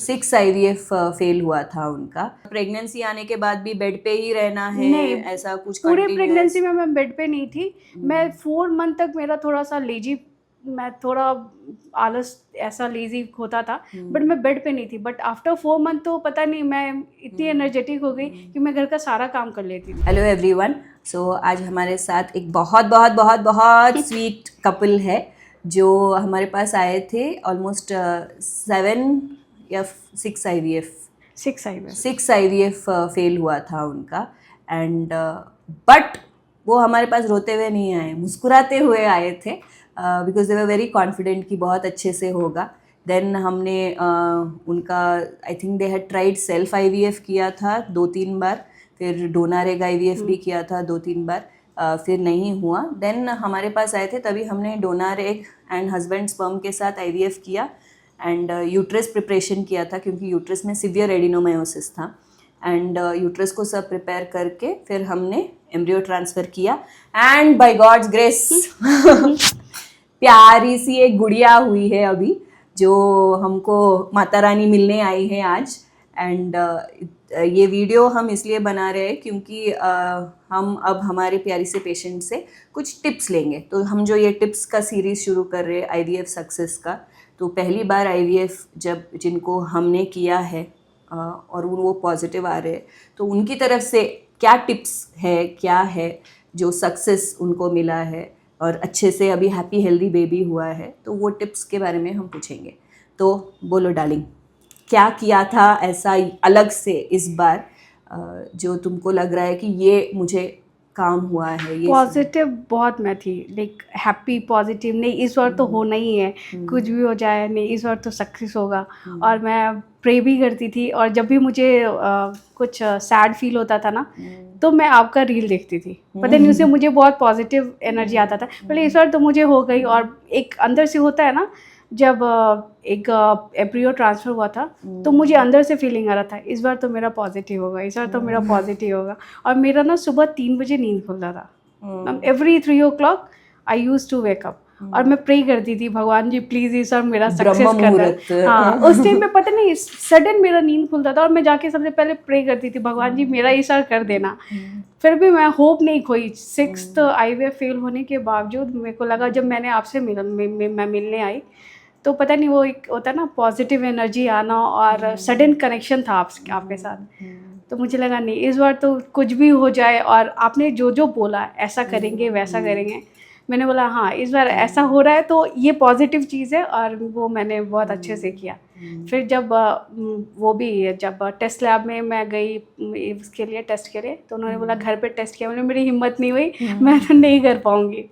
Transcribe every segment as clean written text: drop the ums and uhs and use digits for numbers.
6 IVF fail हुआ था उनका। प्रेगनेंसी आने के बाद भी बेड पे ही रहना है? नहीं, ऐसा कुछ पूरे continuous? प्रेगनेंसी में मैं बेड पे नहीं थी। मैं 4 मंथ तक मेरा थोड़ा सा लेजी, मैं थोड़ा आलस ऐसा लेजी होता था, बट मैं बेड पे नहीं थी। बट आफ्टर 4 मंथ तो पता नहीं मैं इतनी एनर्जेटिक हो गई कि मैं घर का सारा काम कर लेती थी। Hello everyone. सो आज हमारे साथ एक बहुत बहुत बहुत बहुत स्वीट कपल है जो हमारे पास आए थे। ऑलमोस्ट 7 या 6 IVF 6 आई में 6 IVF फेल हुआ था उनका। एंड बट वो हमारे पास रोते हुए नहीं आए, मुस्कुराते हुए आए थे, because they were very confident कि बहुत अच्छे से होगा। देन हमने उनका, I think they had tried self IVF किया था 2-3 बार, फिर डोनर एग IVF भी किया था 2-3 बार, फिर नहीं हुआ। देन हमारे पास आए थे, तभी हमने donor egg and husband sperm के साथ IVF किया एंड यूट्रस प्रिपरेशन किया था, क्योंकि यूट्रस में सिवियर एडिनोमायोसिस था। एंड यूट्रस को सब प्रिपेयर करके फिर हमने एम्ब्रियो ट्रांसफ़र किया एंड बाय गॉड्स ग्रेस प्यारी सी एक गुड़िया हुई है अभी, जो हमको माता रानी मिलने आई है आज। एंड ये वीडियो हम इसलिए बना रहे हैं क्योंकि हम अब हमारे प्यारी से पेशेंट से कुछ टिप्स लेंगे। तो हम जो ये टिप्स का सीरीज़ शुरू कर रहे हैं IVF सक्सेस का, तो पहली बार IVF जब जिनको हमने किया है और वो पॉजिटिव आ रहे हैं, तो उनकी तरफ से क्या टिप्स है, क्या है जो सक्सेस उनको मिला है और अच्छे से अभी हैप्पी हेल्दी बेबी हुआ है, तो वो टिप्स के बारे में हम पूछेंगे। तो बोलो डार्लिंग, क्या किया था ऐसा अलग से इस बार जो तुमको लग रहा है कि ये मुझे काम हुआ है? ये पॉजिटिव बहुत मैं थी, लाइक हैप्पी पॉजिटिव, नहीं इस बार तो होना ही है, कुछ भी हो जाए, नहीं इस बार तो सक्सेस होगा। और मैं प्रे भी करती थी, और जब भी मुझे कुछ सैड फील होता था ना, तो मैं आपका रील देखती थी, पता नहीं उससे मुझे बहुत पॉजिटिव एनर्जी आता था। पहले इस बार तो मुझे हो गई, और एक अंदर से होता है ना, जब एक एम्ब्रियो ट्रांसफ़र हुआ था, तो मुझे अंदर से फीलिंग आ रहा था इस बार तो मेरा पॉजिटिव होगा, इस बार तो मेरा पॉजिटिव होगा। और मेरा ना सुबह 3 बजे नींद खुलता था। Every 3 o'clock I use to wake up, और मैं प्रे करती थी, भगवान जी प्लीज़ इस बार मेरा सक्सेस करना। हाँ, उस टाइम पे पता नहीं सडन मेरा नींद खुलता था, और मैं जाके सबसे पहले प्रे करती थी, भगवान जी मेरा इस बार कर देना। फिर भी मैं होप नहीं खोई। 6th IVF फेल होने के बावजूद मेरे को लगा, जब मैंने आपसे मैं मिलने आई, तो पता नहीं वो एक होता है ना पॉजिटिव एनर्जी आना, और सडन कनेक्शन था आपके साथ। तो मुझे लगा नहीं इस बार तो कुछ भी हो जाए, और आपने जो जो बोला ऐसा करेंगे वैसा करेंगे, मैंने बोला हाँ इस बार ऐसा हो रहा है तो ये पॉजिटिव चीज़ है, और वो मैंने बहुत अच्छे से किया। फिर जब वो भी जब टेस्ट लैब में मैं गई उसके लिए टेस्ट के लिए, तो उन्होंने बोला घर पे टेस्ट किया, मैंने मेरी हिम्मत नहीं हुई, मैं तो नहीं कर पाऊँगी।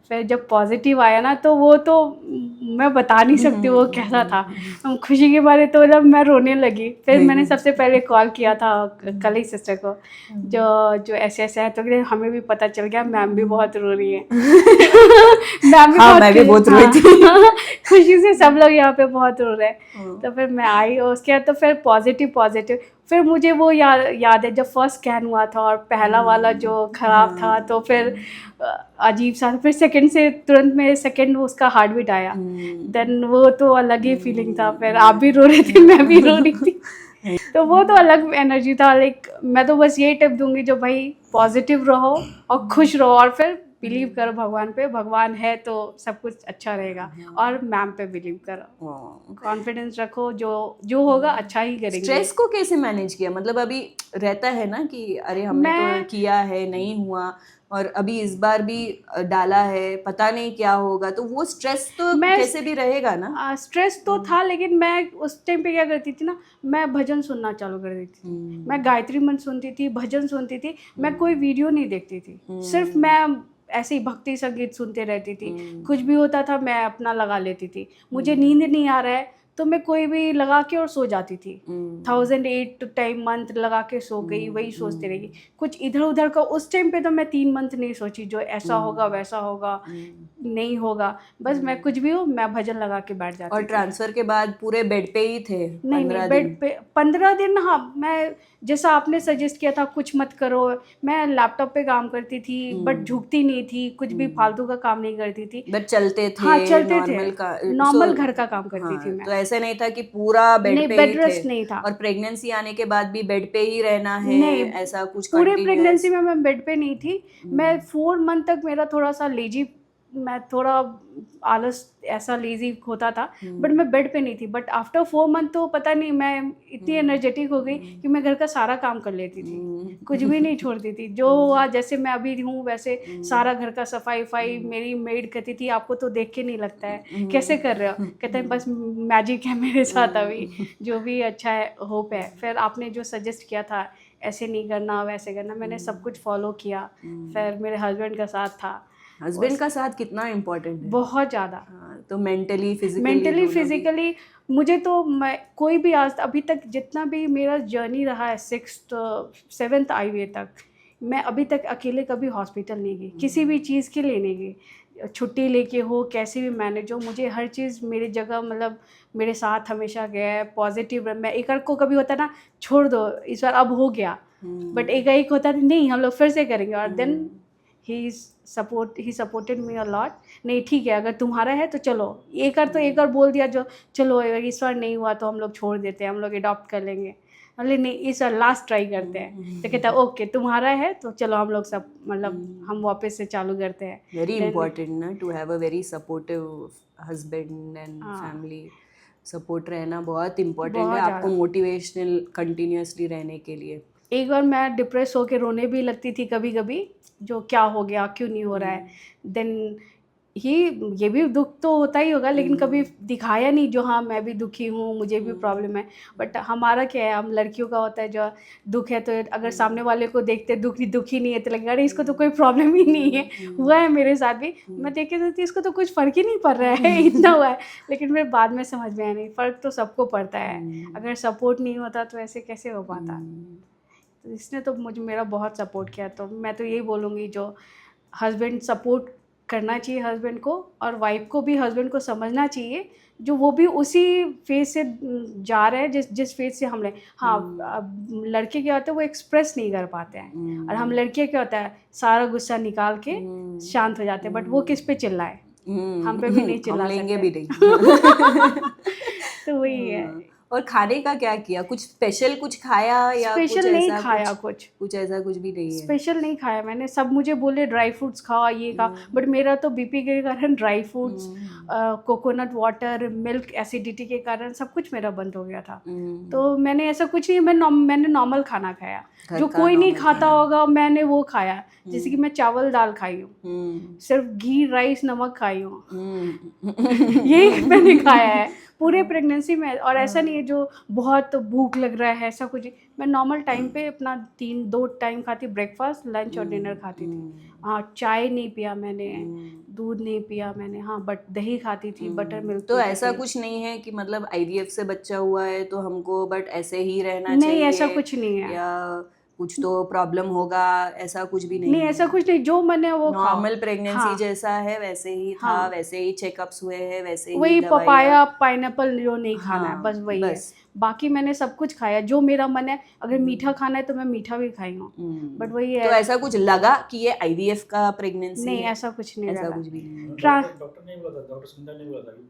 फिर जब पॉजिटिव आया ना, तो वो तो मैं बता नहीं सकती वो कैसा था। खुशी के बारे तो जब मैं रोने लगी, फिर मैंने सबसे पहले कॉल किया था कल ही सिस्टर को, जो ऐसे ऐसे है, तो हमें भी पता चल गया, मैम भी बहुत रो रही है। मैम भी हाँ, मैं भी बहुत रोई थी। खुशी से सब लोग यहाँ पे बहुत रो रहे हैं। तो फिर मैं आई, और उसके बाद तो फिर पॉजिटिव। फिर मुझे वो याद है जब फर्स्ट स्कैन हुआ था, और पहला वाला जो खराब था, तो फिर अजीब सा, फिर सेकंड से तुरंत में सेकंड उसका हार्ट बीट आया, देन वो तो अलग ही फीलिंग था। फिर आप भी रो रहे थे, मैं भी रो रही थी, तो वो तो अलग एनर्जी था। लाइक मैं तो बस यही टिप दूंगी, जो भाई पॉजिटिव रहो और खुश रहो, और फिर बिलीव करो भगवान पे, भगवान है तो सब कुछ अच्छा रहेगा। और मैम पे बिलीव करो, कॉन्फिडेंस रखो, जो होगा अच्छा ही करेंगे। स्ट्रेस को कैसे मैनेज किया? मतलब अभी रहता है ना कि अरे हमने तो किया है, नहीं हुआ, और अभी इस बार भी डाला है, पता नहीं क्या होगा, तो वो स्ट्रेस तो कैसे भी रहेगा ना। स्ट्रेस तो था, लेकिन मैं उस टाइम पे क्या करती थी ना, मैं भजन सुनना चालू कर देती थी। मैं गायत्री मंत्र सुनती थी, भजन सुनती थी, मैं कोई वीडियो नहीं देखती थी, सिर्फ मैं ऐसे ही भक्ति संगीत सुनते रहती थी। कुछ भी होता था मैं अपना लगा लेती थी। मुझे नींद नहीं आ रहा है तो मैं कोई भी लगा के और सो जाती थी। 1008 टाइम मंत्र लगा के सो गई, वही सोचती रही। कुछ इधर उधर का उस टाइम पे तो मैं 3 मंत्र नहीं सोची, जो ऐसा होगा वैसा होगा, नहीं होगा। बस मैं कुछ भी हो, मैं भजन लगा के बैठ जाती। और ट्रांसफर के बाद पूरे बेड पे ही थे? नहीं, बेड पे 15 दिन। हाँ, मैं जैसा आपने सजेस्ट किया था कुछ मत करो, मैं लैपटॉप पे काम करती थी, बट झुकती नहीं थी, कुछ भी फालतू का काम नहीं करती थी, बट चलते थे। हाँ चलते थे, नॉर्मल घर का काम करती थी मैं। तो ऐसे नहीं था कि पूरा बेड नहीं, पे बेड ही रेस्ट थे, नहीं था। और प्रेगनेंसी आने के बाद भी बेड पे ही रहना है, नहीं, ऐसा कुछ पूरे कंटिन्यूअस? प्रेगनेंसी में मैं बेड पे नहीं थी। मैं 4 मंथ तक मेरा थोड़ा सा लेजी, मैं थोड़ा आलस ऐसा लेजी होता था, बट मैं बेड पे नहीं थी। बट आफ्टर 4 मंथ तो पता नहीं मैं इतनी एनर्जेटिक हो गई कि मैं घर का सारा काम कर लेती थी, कुछ भी नहीं छोड़ती थी। जो हुआ, जैसे मैं अभी हूँ वैसे सारा घर का सफाई वफाई मेरी मेड कहती थी, आपको तो देख के नहीं लगता है कैसे कर रहे हो। कहते हैं बस मैजिक है मेरे साथ अभी, जो भी अच्छा है, होप है। फिर आपने जो सजेस्ट किया था ऐसे नहीं करना वैसे करना, मैंने सब कुछ फॉलो किया। फिर मेरे हस्बैंड का साथ था, हस्बैंड का साथ कितना इम्पोर्टेंट है? बहुत ज़्यादा। हाँ, तो मेंटली फिजिकली मेंटली दोनों भी? फिजिकली मुझे तो, मैं कोई भी आज अभी तक जितना भी मेरा जर्नी रहा है 6th 7th IVF तक, मैं अभी तक अकेले कभी हॉस्पिटल नहीं गई, किसी भी चीज़ के लिए नहीं गई। छुट्टी लेके हो, कैसे भी मैनेज हो, मुझे हर चीज़ मेरी जगह, मतलब मेरे साथ हमेशा गया है। पॉजिटिव मैं एक को कभी होता ना, छोड़ दो इस बार अब हो गया, बट एक होता नहीं हम लोग फिर से करेंगे, और then he supported me a lot. नहीं ठीक है, अगर तुम्हारा है तो चलो, एक बार बोल दिया, जो चलो इस बार नहीं हुआ तो हम लोग छोड़ देते हैं, हम लोग अडॉप्ट कर लेंगे। मतलब नहीं, इस बार लास्ट ट्राई करते हैं। तो कहता है ओके तुम्हारा है तो चलो हम लोग सब, मतलब हम वापस से चालू करते हैं। वेरी Then- इम्पोर्टेंट ना, to have a very supportive husband and हाँ। फैमिली सपोर्ट रहना बहुत इम्पोर्टेंट है बहुत आपको ज़्यादा। मोटिवेशनल कंटिन्यूअसली रहने के लिए। एक बार मैं डिप्रेस होकर रोने भी लगती थी कभी कभी, जो क्या हो गया, क्यों नहीं हो रहा है। देन ये भी दुख तो होता ही होगा, लेकिन कभी दिखाया नहीं जो हाँ मैं भी दुखी हूँ, मुझे भी प्रॉब्लम है। बट हमारा क्या है, हम लड़कियों का होता है जो दुख है, तो अगर सामने वाले को देखते दुखी नहीं है तो लगेगा अरे इसको तो कोई प्रॉब्लम ही नहीं है। हुआ है मेरे साथ भी, मैं देख के सोचती इसको तो कुछ फ़र्क ही नहीं पड़ रहा है, इतना हुआ है। लेकिन फिर बाद में समझ में आया नहीं, फ़र्क तो सबको पड़ता है। अगर सपोर्ट नहीं होता तो ऐसे कैसे हो पाता। तो इसने तो मेरा बहुत सपोर्ट किया। तो मैं तो यही बोलूँगी, जो हस्बैंड सपोर्ट करना चाहिए हस्बैंड को, और वाइफ को भी हस्बैंड को समझना चाहिए, जो वो भी उसी फेज से जा रहे हैं जिस फेज से हम रहे। हाँ, अब लड़के क्या होता है वो एक्सप्रेस नहीं कर पाते हैं, और हम लड़के क्या होता है सारा गुस्सा निकाल के शांत हो जाते हैं। बट वो किस पे चिल्लाए, हम पे भी नहीं चिल्ला हम लेंगे सकते। भी नहीं। तो वही है। और खाने का क्या किया, कुछ स्पेशल कुछ खाया या कुछ स्पेशल नहीं ऐसा खाया, कुछ ऐसा कुछ भी नहीं है? स्पेशल नहीं खाया मैंने। सब मुझे बोले ड्राई फ्रूट्स खाओ, ये खा, बट मेरा तो बीपी के कारण dry fruits, coconut water, milk, acidity के कारण सब कुछ मेरा बंद हो गया था। तो मैंने ऐसा कुछ नहीं, मैंने नॉर्मल खाना खाया, जो कोई नहीं खाता होगा मैंने वो खाया। जैसे कि मैं चावल दाल खाई हूँ, सिर्फ घी राइस नमक खाई हूँ, यही मैंने खाया है पूरे प्रेगनेंसी में। और ऐसा नहीं है जो बहुत भूख लग रहा है, ऐसा कुछ नहीं। मैं नॉर्मल टाइम पे अपना 2 टाइम खाती, ब्रेकफास्ट लंच और डिनर खाती थी। हाँ, चाय नहीं पिया मैंने, दूध नहीं पिया मैंने, हाँ बट दही खाती थी, बटर मिल्क। तो ऐसा कुछ नहीं है कि मतलब IVF से बच्चा हुआ है तो हमको बट ऐसे ही रहना नहीं, चाहिए, ऐसा कुछ नहीं है, या कुछ तो प्रॉब्लम होगा, ऐसा कुछ भी नहीं नहीं है? ऐसा कुछ नहीं, जो मैंने वो खाओ। नॉर्मल प्रेगनेंसी हाँ, जैसा है वैसे ही था, हाँ, वैसे ही चेकअप्स हुए हैं, वैसे ही वही दवाइयाँ। पपाया पाइनएप्पल जो नहीं खाना है, हाँ, बस वही है। बस। बाकी मैंने सब कुछ खाया जो मेरा मन है। अगर मीठा खाना है तो मैं मीठा भी खाई हूँ, बट वही तो है। ऐसा कुछ लगा कि ये IVF का प्रेगनेंसी नहीं, है? ऐसा कुछ नहीं ऐसा लगा। कुछ भी नहीं है? डॉक्टर ने बोला था, डॉक्टर संध्या ने बोला था कि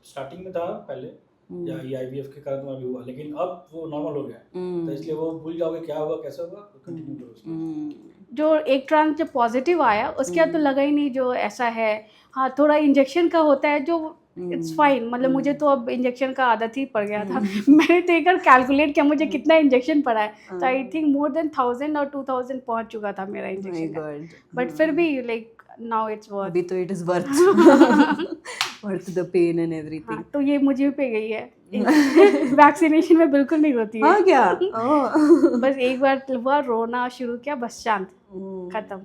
स्टार्टिंग में था पहले या ये IVF के कारण अभी हुआ, लेकिन अब वो नॉर्मल हो गया है, तो इसलिए वो भूल जाओगे क्या हुआ कैसा हुआ, कंटिन्यू करो उसको। जो एक ट्रांस जब पॉजिटिव आया उसके बाद तो लगा ही नहीं जो ऐसा है। हाँ, थोड़ा इंजेक्शन का होता है जो इट्स फाइन, मतलब मुझे तो अब इंजेक्शन का आदत ही पड़ गया था। मैंने तो एक बार कैलकुलेट किया मुझे कितना इंजेक्शन पड़ा है, तो आई थिंक मोर देन 1000 और 2000 पहुंच चुका था मेरा इंजेक्शन का। बट फिर भी लाइक नाउ इट्स वर्थ। अभी तो it is worth the pain and everything. हाँ, तो ये मुझे पे गई है। वैक्सीनेशन में बिल्कुल नहीं होती है। हाँ क्या? बस एक बार हुआ, रोना शुरू किया, बस शांत, खत्म।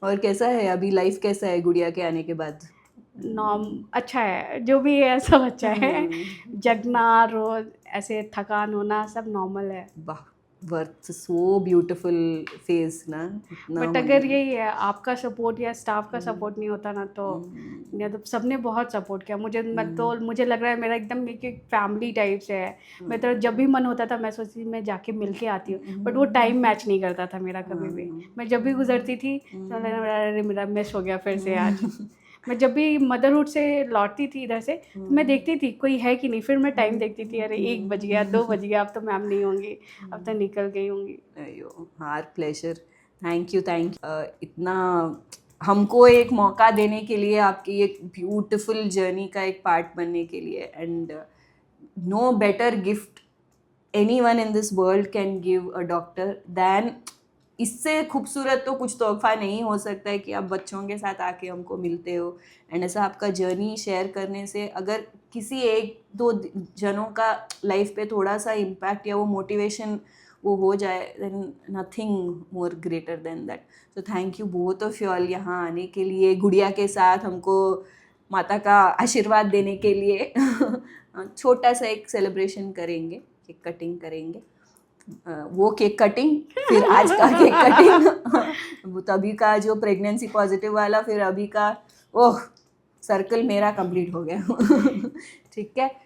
और कैसा है अभी, लाइफ कैसा है गुड़िया के आने के बाद? नॉर्म अच्छा है, जो भी है सब अच्छा है। जगना, रोज ऐसे थकान होना सब नॉर्मल है। वाह, वर्थ सो ब्यूटीफुल फेज ना। बट अगर यही है आपका सपोर्ट या स्टाफ का सपोर्ट नहीं होता ना, तो या तो सबने बहुत सपोर्ट किया मुझे। मैं तो मुझे लग रहा है मेरा एकदम एक फैमिली टाइप से है। मैं तो जब भी मन होता था मैं सोचती थी मैं जाके मिल के आती हूँ, बट वो टाइम मैच नहीं करता था मेरा कभी भी। मैं जब भी गुजरती थी तो मेरा मिस हो गया फिर से आज। मैं जब भी मदरहुड से लौटती थी इधर से तो मैं देखती थी कोई है कि नहीं, फिर मैं टाइम देखती थी, अरे 1 बज गया, 2 बज गया, अब तो मैम नहीं होंगी, अब तो निकल गई होंगी। अयो हार प्लेजर, थैंक यू इतना हमको एक मौका देने के लिए, आपकी एक ब्यूटीफुल जर्नी का एक पार्ट बनने के लिए। And no better gift anyone in this world can give a doctor than, इससे खूबसूरत तो कुछ तोहफा नहीं हो सकता है कि आप बच्चों के साथ आके हमको मिलते हो। एंड ऐसा आपका जर्नी शेयर करने से अगर किसी 1-2 जनों का लाइफ पे थोड़ा सा इम्पैक्ट या वो मोटिवेशन वो हो जाए, then nothing more greater than that. So thank you both of you all यहाँ आने के लिए, गुड़िया के साथ हमको माता का आशीर्वाद देने के लिए। छोटा सा एक सेलिब्रेशन करेंगे, केक कटिंग करेंगे, वो केक कटिंग, फिर आज का केक कटिंग, तभी का जो प्रेगनेंसी पॉजिटिव वाला, फिर अभी का, ओह सर्कल मेरा कंप्लीट हो गया। ठीक है,